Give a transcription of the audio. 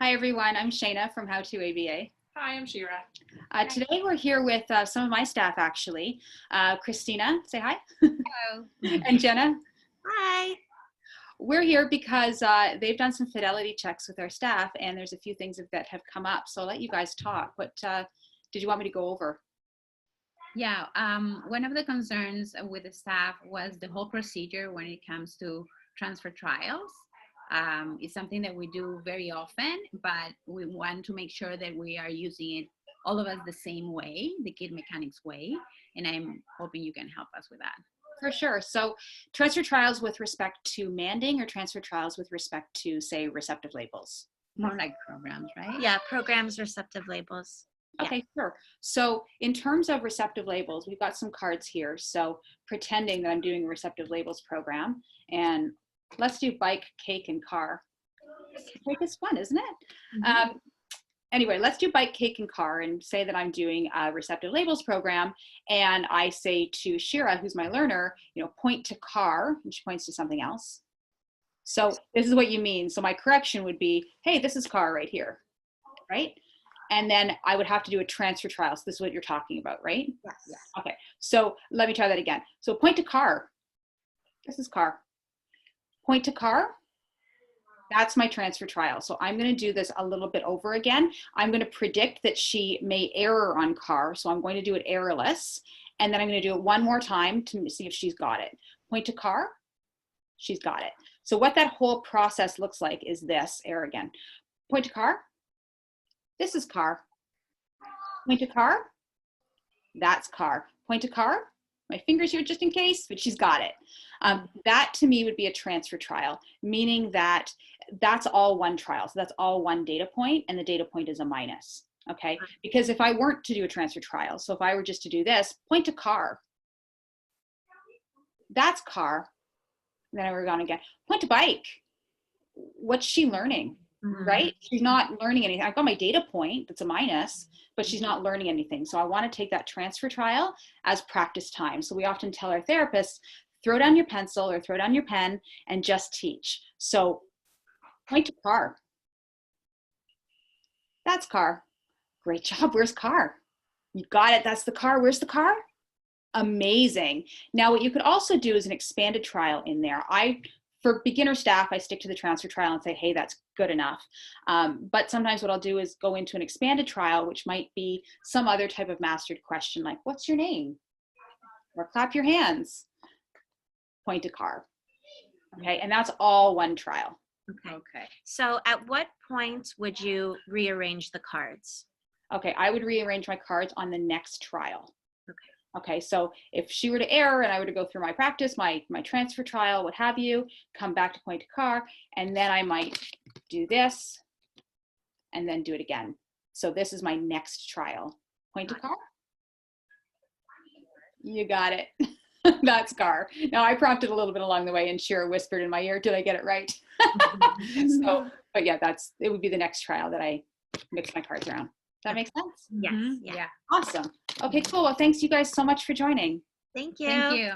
Hi everyone, I'm Shayna from How to ABA. Hi, I'm Shira. Today we're here with some of my staff actually. Christina, say hi. Hello. And Jenna. Hi. We're here because they've done some fidelity checks with our staff and there's a few things that have come up. So I'll let you guys talk. What did you want me to go over? Yeah, one of the concerns with the staff was the whole procedure when it comes to transfer trials. It's something that we do very often, but we want to make sure that we are using it, all of us, the same way, the kid mechanics way, and I'm hoping you can help us with that. For sure. So transfer trials with respect to manding or transfer trials with respect to, say, receptive labels? More like programs, right? Yeah, programs, receptive labels. Okay, sure. So in terms of receptive labels, we've got some cards here. So pretending that I'm doing a receptive labels program, and let's do bike, cake, and car. Cake is fun, isn't it? Mm-hmm. Anyway, let's do bike, cake, and car and say that I'm doing a receptive labels program. And I say to Shira, who's my learner, point to car, and she points to something else. So this is what you mean. So my correction would be, hey, this is car right here, right? And then I would have to do a transfer trial. So this is what you're talking about, right? Yes. Okay, so let me try that again. So point to car. This is car. Point to car. That's my transfer trial. So I'm going to do this a little bit over again. I'm going to predict that she may error on car. So I'm going to do it errorless. And then I'm going to do it one more time to see if she's got it. Point to car. She's got it. So what that whole process looks like is this. Error again. Point to car. This is car. Point to car. That's car. Point to car. My fingers here just in case, but she's got it. That to me would be a transfer trial, meaning that that's all one trial. So that's all one data point, and the data point is a minus. Okay, because if I weren't to do a transfer trial, so if I were just to do this, point to car. That's car. Then I were gone again. Point to bike. What's she learning? Right? She's not learning anything. I've got my data point, that's a minus, but she's not learning anything. So I want to take that transfer trial as practice time. So we often tell our therapists, throw down your pencil or throw down your pen and just teach. So point to car. That's car. Great job. Where's car? You got it. That's the car. Where's the car? Amazing. Now what you could also do is an expanded trial in there. For beginner staff, I stick to the transfer trial and say, hey, that's good enough. But sometimes what I'll do is go into an expanded trial, which might be some other type of mastered question, like, what's your name? Or clap your hands. Point to car. Okay, and that's all one trial. Okay. So at what point would you rearrange the cards? Okay, I would rearrange my cards on the next trial. Okay. Okay, so if she were to error and I were to go through my practice, my transfer trial, what have you, come back to point to car, and then I might do this and then do it again. So this is my next trial. Point to car. You got it. That's car. Now I prompted a little bit along the way and Shira whispered in my ear, did I get it right? So, but yeah, it would be the next trial that I mix my cards around. That makes sense? Yes. Yeah. Awesome. Okay, cool. Well, thanks you guys so much for joining. Thank you. Thank you.